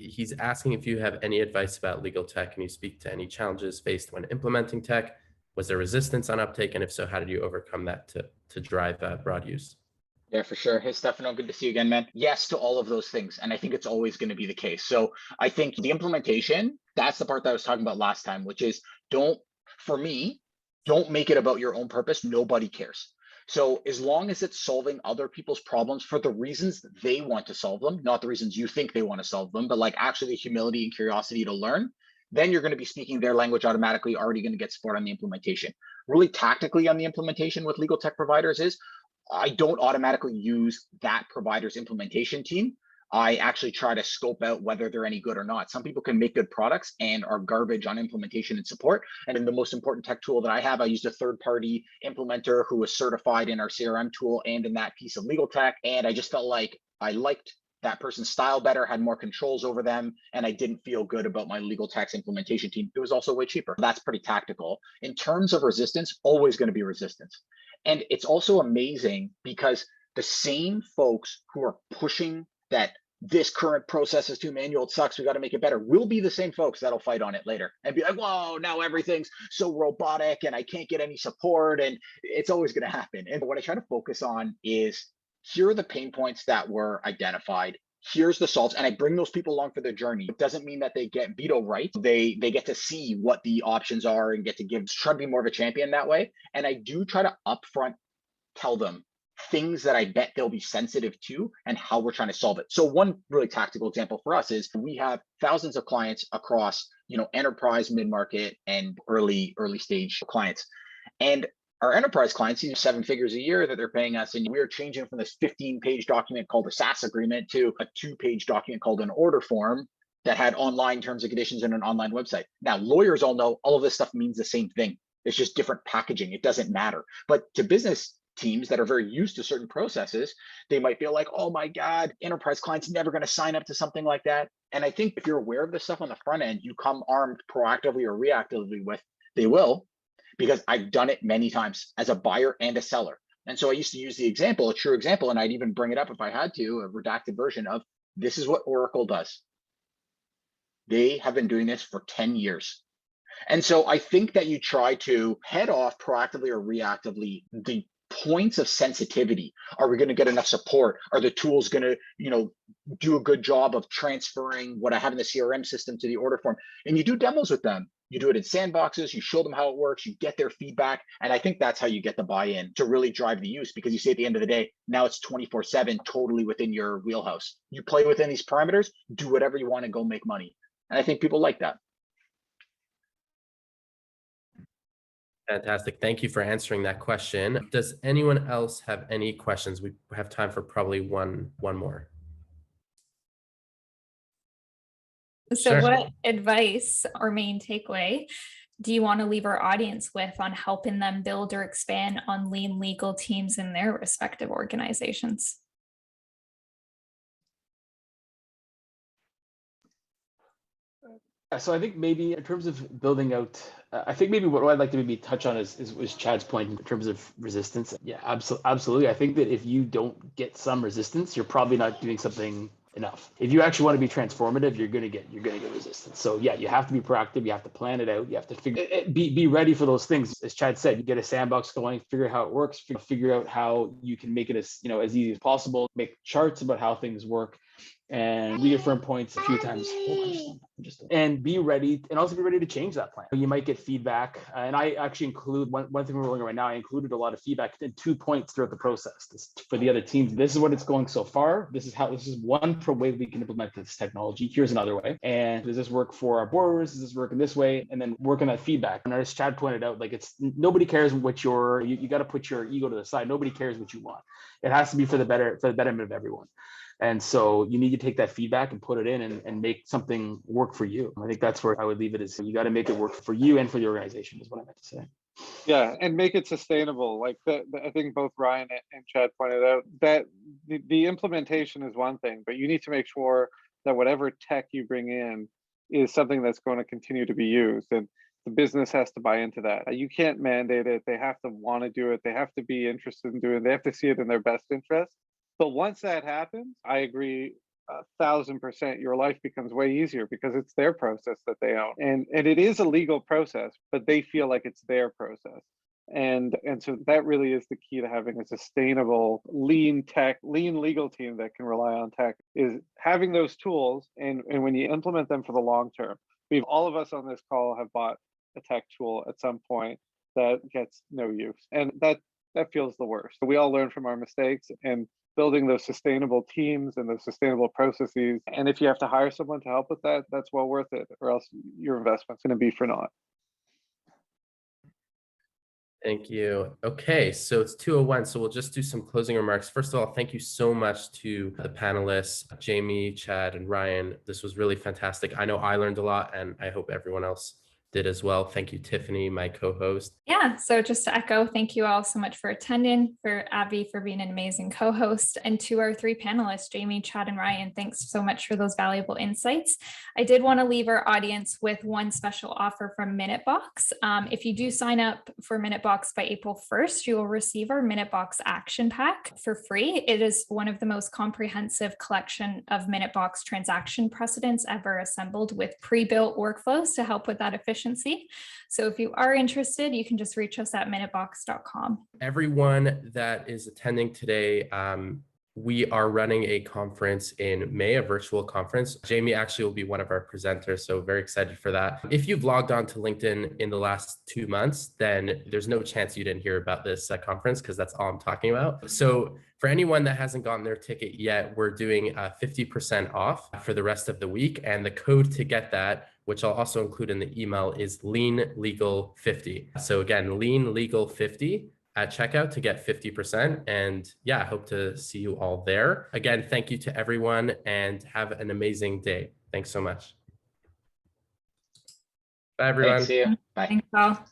He's asking if you have any advice about legal tech. Can you speak to any challenges faced when implementing tech? Was there resistance on uptake? And if so, how did you overcome that to drive broad use? Yeah, for sure. Hey, Stefano, good to see you again, man. Yes to all of those things. And I think it's always going to be the case. So I think the implementation, that's the part that I was talking about last time, which is for me, don't make it about your own purpose. Nobody cares. So as long as it's solving other people's problems for the reasons that they want to solve them, not the reasons you think they want to solve them, but like actually the humility and curiosity to learn, then you're going to be speaking their language automatically, already going to get support on the implementation. Really tactically on the implementation with legal tech providers is I don't automatically use that provider's implementation team. I actually try to scope out whether they're any good or not. Some people can make good products and are garbage on implementation and support. And in the most important tech tool that I have, I used a third-party implementer who was certified in our CRM tool and in that piece of legal tech. And I just felt like I liked that person's style better, had more controls over them, and I didn't feel good about my legal tax implementation team. It was also way cheaper. That's pretty tactical. In terms of resistance, always going to be resistance. And it's also amazing because the same folks who are pushing that this current process is too manual, it sucks, we got to make it better, will be the same folks that'll fight on it later and be like, whoa, now everything's so robotic and I can't get any support. And it's always going to happen. And what I try to focus on is here are the pain points that were identified. Here's the solves, and I bring those people along for the journey. It doesn't mean that they get veto right. They get to see what the options are and get to try to be more of a champion that way. And I do try to upfront tell them things that I bet they'll be sensitive to and how we're trying to solve it. So one really tactical example for us is we have thousands of clients across, enterprise, mid-market, and early stage clients. And our enterprise clients see 7 figures a year that they're paying us, and we're changing from this 15-page document called a SaaS agreement to a 2-page document called an order form that had online terms and conditions and an online website. Now, lawyers all know all of this stuff means the same thing. It's just different packaging. It doesn't matter. But to business teams that are very used to certain processes, they might feel like, oh my God, enterprise clients never going to sign up to something like that. And I think if you're aware of this stuff on the front end, you come armed proactively or reactively with, they will, because I've done it many times as a buyer and a seller. And so I used to use a true example, and I'd even bring it up if I had to, a redacted version of, this is what Oracle does. They have been doing this for 10 years. And so I think that you try to head off proactively or reactively the points of sensitivity. Are we going to get enough support? Are the tools going to, do a good job of transferring what I have in the CRM system to the order form? And you do demos with them. You do it in sandboxes, you show them how it works, you get their feedback. And I think that's how you get the buy-in to really drive the use, because you say at the end of the day, now it's 24/7, totally within your wheelhouse. You play within these parameters, do whatever you want and go make money. And I think people like that. Fantastic. Thank you for answering that question. Does anyone else have any questions? We have time for probably one more. So Sure. what advice or main takeaway do you want to leave our audience with on helping them build or expand on lean legal teams in their respective organizations? So I think maybe in terms of building out, I think maybe what I'd like to maybe touch on is Chad's point in terms of resistance. Yeah, absolutely. I think that if you don't get some resistance, you're probably not doing something enough. If you actually want to be transformative, you're gonna get resistance. So yeah, you have to be proactive. You have to plan it out. You have to be ready for those things. As Chad said, you get a sandbox going, figure out how it works, figure out how you can make it as as easy as possible. Make charts about how things work, and reaffirm points a few times. And be ready, and also be ready to change that plan. You might get feedback, and I actually include one thing we're working on right now. I included a lot of feedback in 2 points throughout the process for the other teams. This is what it's going so far. This is one way we can implement this technology. Here's another way. And does this work for our borrowers? Does this work in this way? And then work on that feedback. And as Chad pointed out, like nobody cares what you got to put your ego to the side. Nobody cares what you want. It has to be for the betterment of everyone. And so you need to take that feedback and put it in and make something work for you. I think that's where I would leave it, is you got to make it work for you and for the organization, is what I meant to say. Yeah, and make it sustainable. Like I think both Ryan and Chad pointed out that the implementation is one thing, but you need to make sure that whatever tech you bring in is something that's going to continue to be used. And the business has to buy into that. You can't mandate it. They have to want to do it. They have to be interested in doing it. They have to see it in their best interest. But once that happens, I agree 1000%, your life becomes way easier because it's their process that they own. And it is a legal process, but they feel like it's their process. And so that really is the key to having a sustainable, lean legal team that can rely on tech, is having those tools. And when you implement them for the long term, all of us on this call have bought a tech tool at some point that gets no use. And that feels the worst. We all learn from our mistakes, and building those sustainable teams and those sustainable processes. And if you have to hire someone to help with that, that's well worth it, or else your investment's going to be for naught. Thank you. Okay, so it's 2:01, so we'll just do some closing remarks. First of all, thank you so much to the panelists, Jamie, Chad, and Ryan. This was really fantastic. I know I learned a lot, and I hope everyone else did as well. Thank you, Tiffany, my co-host. Yeah, so just to echo, thank you all so much for attending, for Avi for being an amazing co-host, and to our three panelists, Jamie, Chad, and Ryan, thanks so much for those valuable insights. I did want to leave our audience with one special offer from MinuteBox. If you do sign up for MinuteBox by April 1st, you will receive our MinuteBox Action Pack for free. It is one of the most comprehensive collection of MinuteBox transaction precedents ever assembled, with pre-built workflows to help with that efficiency. So if you are interested, you can just reach us at minutebox.com. Everyone that is attending today, we are running a conference in May, a virtual conference. Jamie actually will be one of our presenters, so very excited for that. If you've logged on to LinkedIn in the last 2 months, then there's no chance you didn't hear about this conference, because that's all I'm talking about. So for anyone that hasn't gotten their ticket yet, we're doing 50% off for the rest of the week. And the code to get that, which I'll also include in the email, is LeanLegal50. So again, LeanLegal50 at checkout to get 50%. And yeah, I hope to see you all there. Again, thank you to everyone, and have an amazing day. Thanks so much. Bye, everyone. Thanks, see you. Bye. Thanks all.